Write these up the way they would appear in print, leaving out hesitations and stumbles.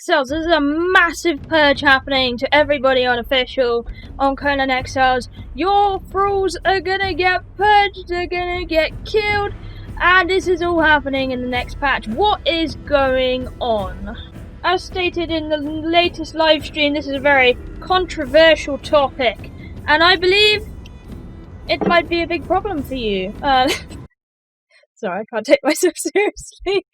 Exiles. There's a massive purge happening to everybody on official on Conan Exiles. Your thralls are gonna get purged, they're gonna get killed, and this is all happening in the next patch. What is going on? As stated in the latest live stream, this is a very controversial topic, and I believe it might be a big problem for you. Sorry, I can't take myself seriously.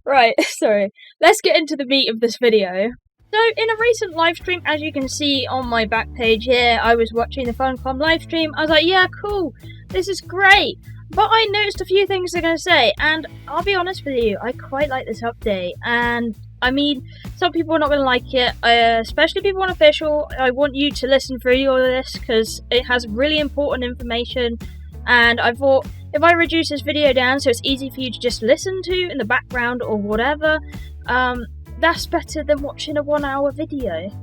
Right, sorry. Let's get into the meat of this video. So, in a recent live stream, as you can see on my back page here, I was watching the Funcom live stream. I was like, yeah, cool, this is great. But I noticed a few things they're going to say, and I'll be honest with you, I quite like this update. And, I mean, some people are not going to like it, especially people on official. I want you to listen through all of this, because it has really important information. And I thought, if I reduce this video down so it's easy for you to just listen to in the background or whatever, that's better than watching a 1 hour video.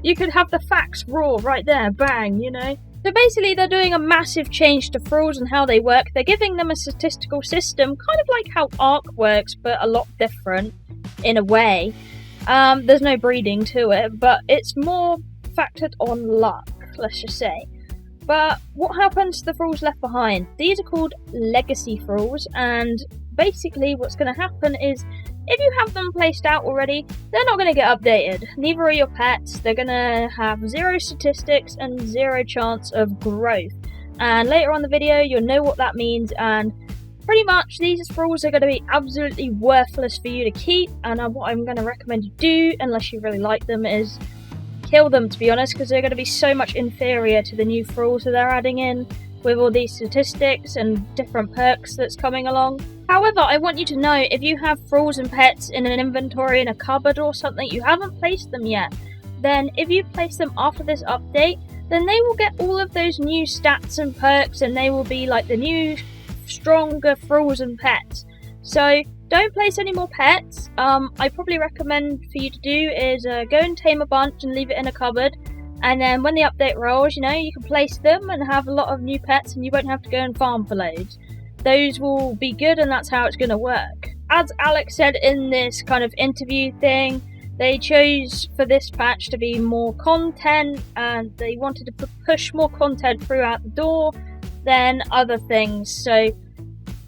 You could have the facts raw right there, bang, you know. So basically they're doing a massive change to thralls and how they work. They're giving them a statistical system, kind of like how Arc works, but a lot different in a way. There's no breeding to it, but it's more factored on luck, let's just say. But what happens to the thralls left behind? These are called legacy thralls, and basically what's going to happen is if you have them placed out already, they're not going to get updated. Neither are your pets. They're going to have 0 statistics and 0 chance of growth. And later on in the video, you'll know what that means, and pretty much these thralls are going to be absolutely worthless for you to keep, and what I'm going to recommend you do, unless you really like them, is kill them, to be honest, because they're going to be so much inferior to the new thralls that they're adding in with all these statistics and different perks that's coming along. However, I want you to know, if you have thralls and pets in an inventory in a cupboard or something, you haven't placed them yet, then if you place them after this update, then they will get all of those new stats and perks, and they will be like the new stronger thralls and pets. So don't place any more pets. I probably recommend for you to do is go and tame a bunch and leave it in a cupboard, and then when the update rolls, you know, you can place them and have a lot of new pets, and you won't have to go and farm for loads. Those will be good, and that's how it's going to work. As Alex said in this kind of interview thing, they chose for this patch to be more content, and they wanted to push more content throughout the door than other things. So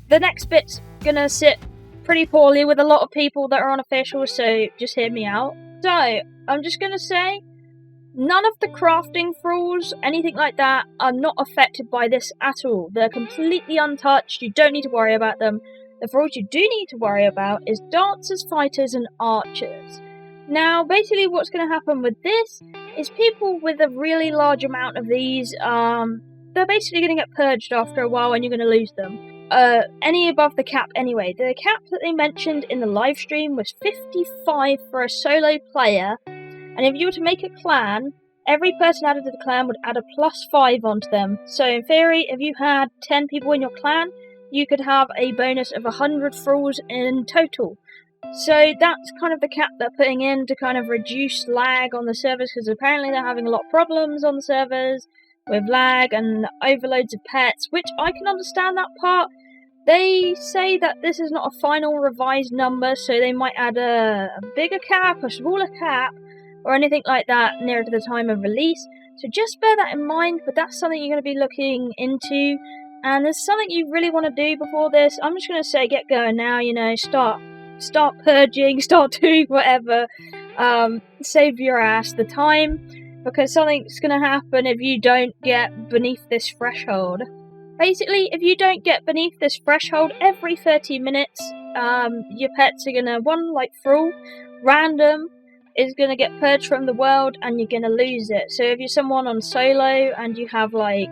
the next bit's going to sit pretty poorly with a lot of people that are on official, so just hear me out. So, I'm just going to say, none of the crafting thralls, anything like that, are not affected by this at all. They're completely untouched, you don't need to worry about them. The thralls you do need to worry about is dancers, fighters, and archers. Now, basically what's going to happen with this is people with a really large amount of these, they're basically going to get purged after a while, and you're going to lose them. Any above the cap anyway. The cap that they mentioned in the live stream was 55 for a solo player, and if you were to make a clan, every person added to the clan would add a +5 onto them. So in theory, if you had 10 people in your clan, you could have a bonus of 100 thralls in total. So that's kind of the cap they're putting in to kind of reduce lag on the servers, because apparently they're having a lot of problems on the servers with lag and overloads of pets, which I can understand that part. They say that this is not a final revised number, so they might add a bigger cap, a smaller cap, or anything like that nearer to the time of release. So just bear that in mind, but that's something you're going to be looking into, and there's something you really want to do before this. I'm just going to say get going now, you know, start purging, start doing whatever, save your ass the time, because something's going to happen if you don't get beneath this threshold. Basically, if you don't get beneath this threshold, every 30 minutes, your pets are going to, one like thrall, random, is going to get purged from the world, and you're going to lose it. So if you're someone on solo, and you have like,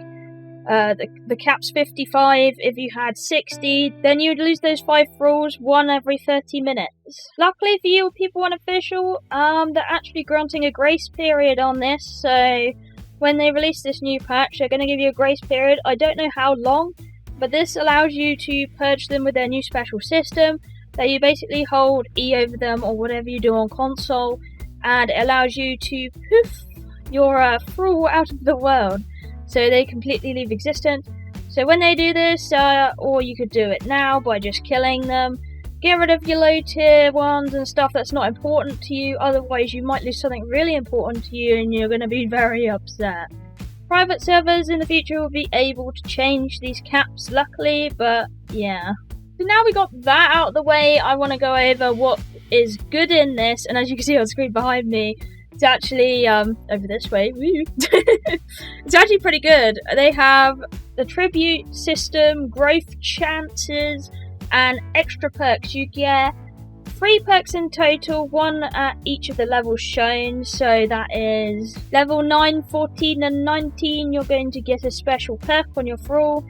the cap's 55, if you had 60, then you'd lose those 5 thralls, one every 30 minutes. Luckily for you people on official, they're actually granting a grace period on this, so when they release this new patch, they're going to give you a grace period. I don't know how long, but this allows you to purge them with their new special system, that you basically hold E over them or whatever you do on console, and it allows you to poof your thrall out of the world, so they completely leave existence. So when they do this, or you could do it now by just killing them, Get rid of your low tier ones and stuff that's not important to you, otherwise you might lose something really important to you and you're going to be very upset. Private servers in the future will be able to change these caps, luckily, but yeah. So now we got that out of the way, I want to go over what is good in this, and as you can see on screen behind me, it's actually, over this way, it's actually pretty good. They have the tribute system, growth chances, and extra perks. You get 3 perks in total, 1 at each of the levels shown, so that is level 9, 14 and 19, you're going to get a special perk on your thrall.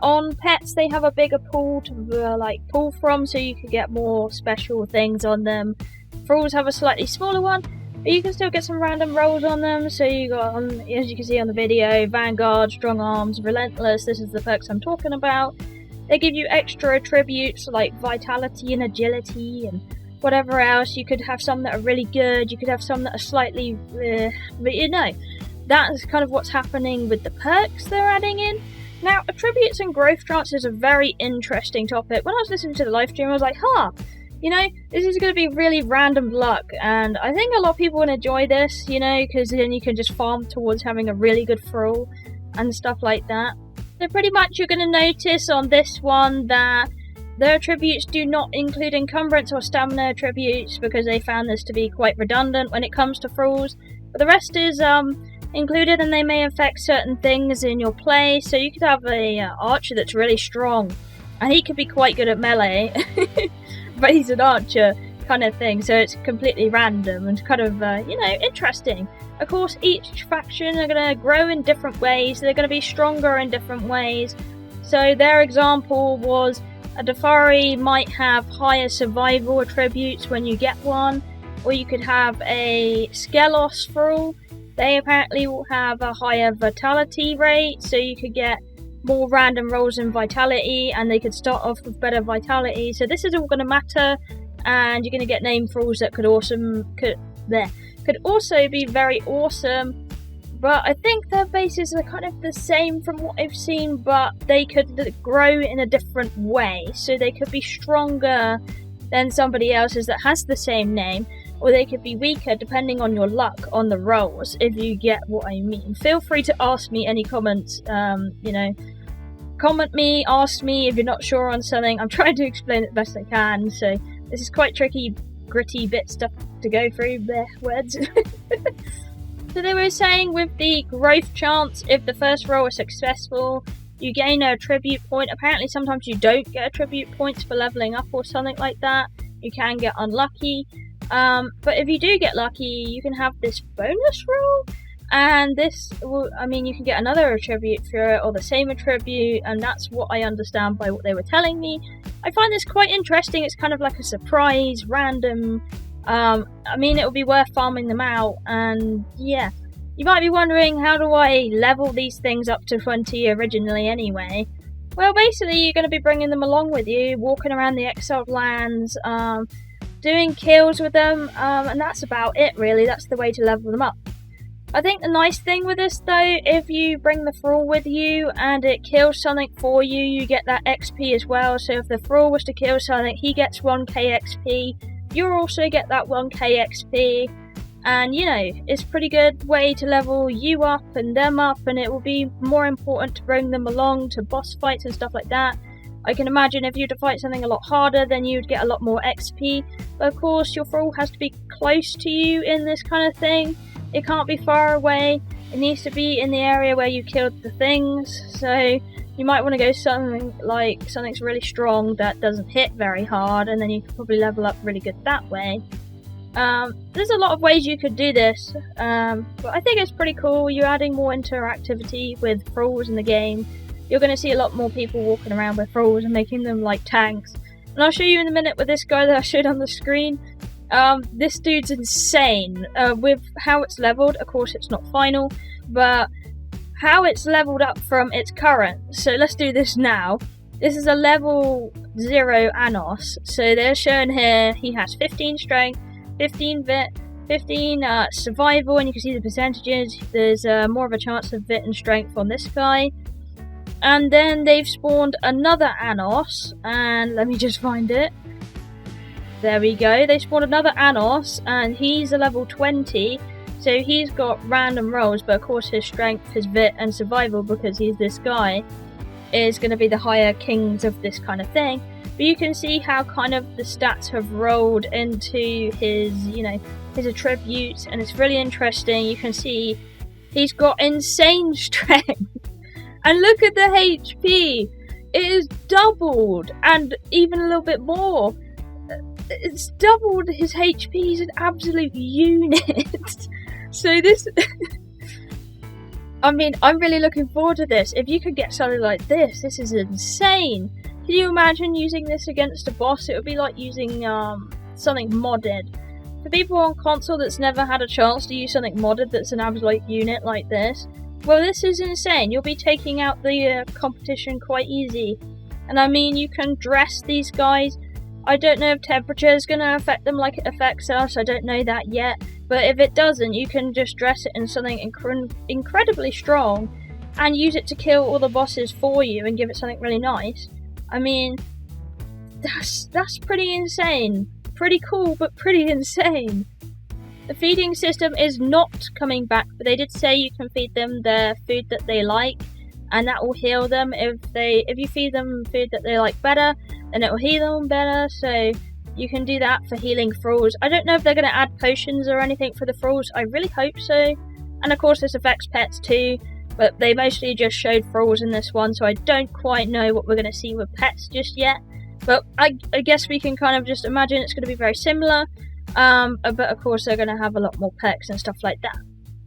On pets, they have a bigger pool to pull from, so you can get more special things on them. Thralls have a slightly smaller one, but you can still get some random rolls on them. So you got, as you can see on the video, Vanguard, Strong Arms, Relentless. This is the perks I'm talking about. They give you extra attributes like Vitality and Agility and whatever else. You could have some that are really good. You could have some that are slightly, but you know, that's kind of what's happening with the perks they're adding in. Now, attributes and growth charts is a very interesting topic. When I was listening to the live stream, I was like, you know, this is going to be really random luck, and I think a lot of people will enjoy this, you know, because then you can just farm towards having a really good thrall and stuff like that. So pretty much you're going to notice on this one that the attributes do not include encumbrance or stamina attributes because they found this to be quite redundant when it comes to thralls, but the rest is included, and they may affect certain things in your play. So you could have a archer that's really strong, and he could be quite good at melee, but he's an archer kind of thing, so it's completely random and kind of, you know, interesting. Of course, each faction are going to grow in different ways, they're going to be stronger in different ways. So their example was a Defari might have higher survival attributes when you get one, or you could have a Skelos thrall. They apparently will have a higher vitality rate, so you could get more random rolls in vitality, and they could start off with better vitality. So this is all going to matter, and you're going to get name thralls that could also be very awesome. But I think their bases are kind of the same from what I've seen, but they could grow in a different way. So they could be stronger than somebody else's that has the same name, or they could be weaker depending on your luck on the rolls, if you get what I mean. Feel free to ask me any comments, you know, comment me, ask me if you're not sure on something. I'm trying to explain it the best I can, so this is quite tricky, gritty bit stuff to go through, the words. So they were saying with the growth chance, if the first roll is successful, you gain a tribute point. Apparently sometimes you don't get a tribute points for leveling up or something like that. You can get unlucky. But if you do get lucky, you can have this bonus roll, and this will, I mean, you can get another attribute for it, or the same attribute, and that's what I understand by what they were telling me. I find this quite interesting. It's kind of like a surprise, random, I mean, it will be worth farming them out, and yeah. You might be wondering, how do I level these things up to 20 originally anyway? Well, basically, you're going to be bringing them along with you, walking around the exiled lands, doing kills with them, and that's about it really. That's the way to level them up. I think the nice thing with this though, if you bring the thrall with you and it kills something for you, you get that XP as well. So if the thrall was to kill something, he gets 1k XP, you also get that 1k XP, and you know, it's a pretty good way to level you up and them up, and it will be more important to bring them along to boss fights and stuff like that. I can imagine if you were to fight something a lot harder, then you'd get a lot more XP. But of course, your thrall has to be close to you in this kind of thing. It can't be far away. It needs to be in the area where you killed the things. So you might want to go something like something's really strong that doesn't hit very hard, and then you can probably level up really good that way. There's a lot of ways you could do this, but I think it's pretty cool. You're adding more interactivity with thralls in the game. You're going to see a lot more people walking around with thralls and making them like tanks. And I'll show you in a minute with this guy that I showed on the screen. This dude's insane. With how it's leveled, of course it's not final, but how it's leveled up from its current. So let's do this now. This is a level 0 Anos. So they're shown here, he has 15 strength, 15 vit, 15 survival, and you can see the percentages. There's more of a chance of vit and strength on this guy. And then they've spawned another Anos, and let me just find it. There we go. They spawned another Anos, and he's a level 20. So he's got random rolls, but of course his strength, his vit, and survival, because he's this guy, is going to be the higher kings of this kind of thing. But you can see how kind of the stats have rolled into his, his attributes, and it's really interesting. You can see he's got insane strength. And look at the HP. It is doubled, and even a little bit more. It's doubled his HP. He's an absolute unit. So this... I mean, I'm really looking forward to this. If you could get something like this is insane. Can you imagine using this against a boss? It would be like using something modded. For people on console that's never had a chance to use something modded that's an absolute unit like this, well, this is insane. You'll be taking out the competition quite easy. And I mean, you can dress these guys. I don't know if temperature is going to affect them like it affects us. I don't know that yet. But if it doesn't, you can just dress it in something incredibly strong and use it to kill all the bosses for you and give it something really nice. I mean, that's pretty insane. Pretty cool, but pretty insane. The feeding system is not coming back, but they did say you can feed them the food that they like, and that will heal them. If you feed them food that they like better, then it will heal them better. So you can do that for healing thralls. I don't know if they're going to add potions or anything for the thralls. I really hope so. And of course this affects pets too, but they mostly just showed thralls in this one, so I don't quite know what we're going to see with pets just yet. But I guess we can kind of just imagine it's going to be very similar. But of course they're going to have a lot more perks and stuff like that.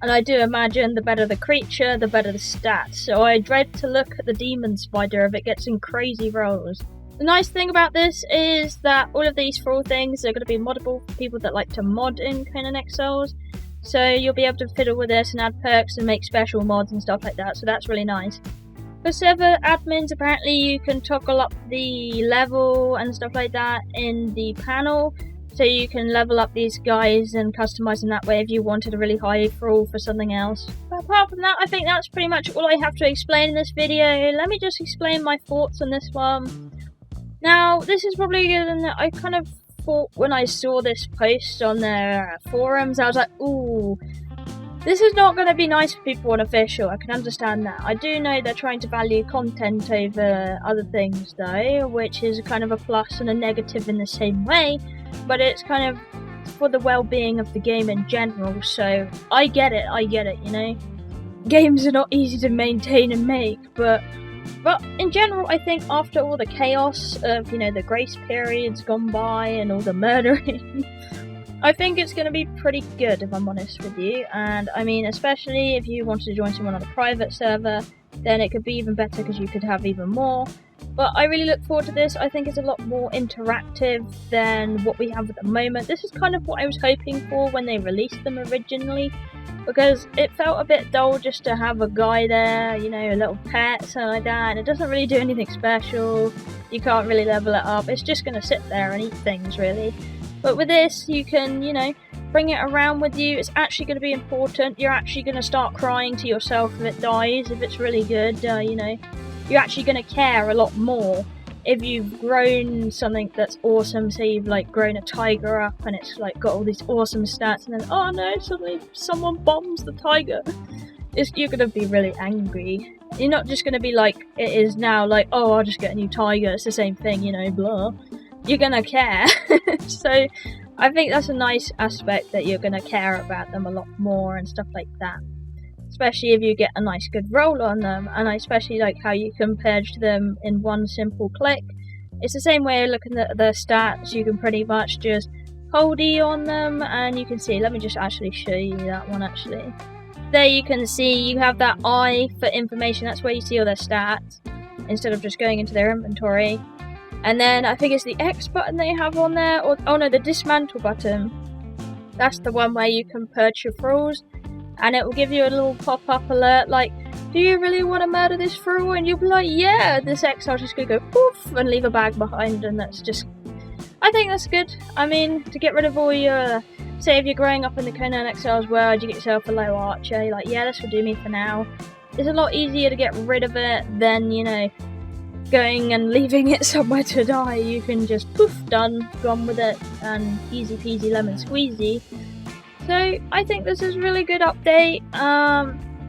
And I do imagine the better the creature, the better the stats. So I dread to look at the demon spider if it gets in crazy rolls. The nice thing about this is that all of these thrall things are going to be moddable for people that like to mod in Conan Exiles. So you'll be able to fiddle with this and add perks and make special mods and stuff like that. So that's really nice. For server admins, apparently you can toggle up the level and stuff like that in the panel. So you can level up these guys and customize them that way if you wanted a really high thrall for something else. But apart from that, I think that's pretty much all I have to explain in this video. Let me just explain my thoughts on this one. Now, this is probably good, and I kind of thought when I saw this post on their forums, I was like, ooh, this is not going to be nice for people on official. I can understand that. I do know they're trying to value content over other things though, which is kind of a plus and a negative in the same way, but it's kind of for the well-being of the game in general, so I get it, you know. Games are not easy to maintain and make, but in general, I think after all the chaos of, the grace periods gone by and all the murdering, I think it's going to be pretty good, if I'm honest with you. And I mean, especially if you wanted to join someone on a private server, then it could be even better because you could have even more. But I really look forward to this. I think it's a lot more interactive than what we have at the moment. This is kind of what I was hoping for when they released them originally, because it felt a bit dull just to have a guy there, a little pet, something like that, and it doesn't really do anything special. You can't really level it up. It's just going to sit there and eat things, really. But with this, you can, bring it around with you. It's actually going to be important. You're actually going to start crying to yourself if it dies, if it's really good, You're actually going to care a lot more if you've grown something that's awesome. Say you've grown a tiger up and it's got all these awesome stats, and then oh no, suddenly someone bombs the tiger. You're going to be really angry. You're not just going to be like it is now, oh, I'll just get a new tiger, it's the same thing, blah. You're going to care. So I think that's a nice aspect, that you're going to care about them a lot more and stuff like that. Especially if you get a nice good roll on them, and I especially like how you can purge them in one simple click. It's the same way of looking at the stats. You can pretty much just hold E on them and you can see, let me just actually show you that one actually. There you can see you have that eye for information, that's where you see all their stats, instead of just going into their inventory. And then I think it's the X button they have on there, or oh no, the dismantle button. That's the one where you can purge your thralls. And it will give you a little pop-up alert do you really want to murder this thrall? And you'll be like, yeah, this exile's just going to go poof and leave a bag behind, and that's just, I think that's good. I mean, to get rid of all your, say if you're growing up in the Conan Exiles world, you get yourself a low archer, you're like, yeah, this will do me for now. It's a lot easier to get rid of it than, going and leaving it somewhere to die. You can just poof, done, gone with it, and easy peasy lemon squeezy. So I think this is a really good update.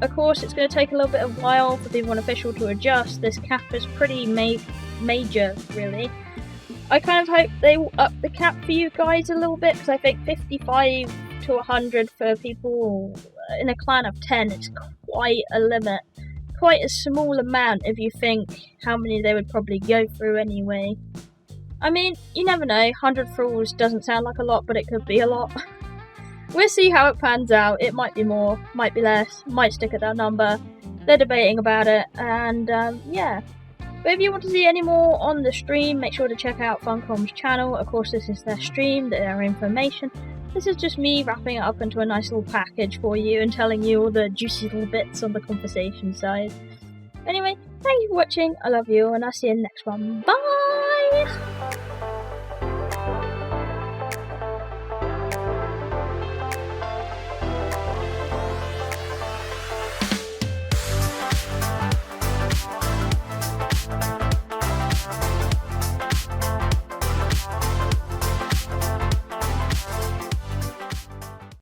Of course, it's going to take a little bit of while for the Official to adjust. This cap is pretty major, really. I kind of hope they will up the cap for you guys a little bit, because I think 55 to 100 for people in a clan of 10 is quite a limit. Quite a small amount if you think how many they would probably go through anyway. I mean, you never know, 100 thralls doesn't sound like a lot, but it could be a lot. We'll see how it pans out. It might be more, might be less, might stick at that number. They're debating about it, and yeah. But if you want to see any more on the stream, make sure to check out Funcom's channel. Of course, this is their stream, their information. This is just me wrapping it up into a nice little package for you and telling you all the juicy little bits on the conversation side. Anyway, thank you for watching, I love you, and I'll see you in the next one. Bye!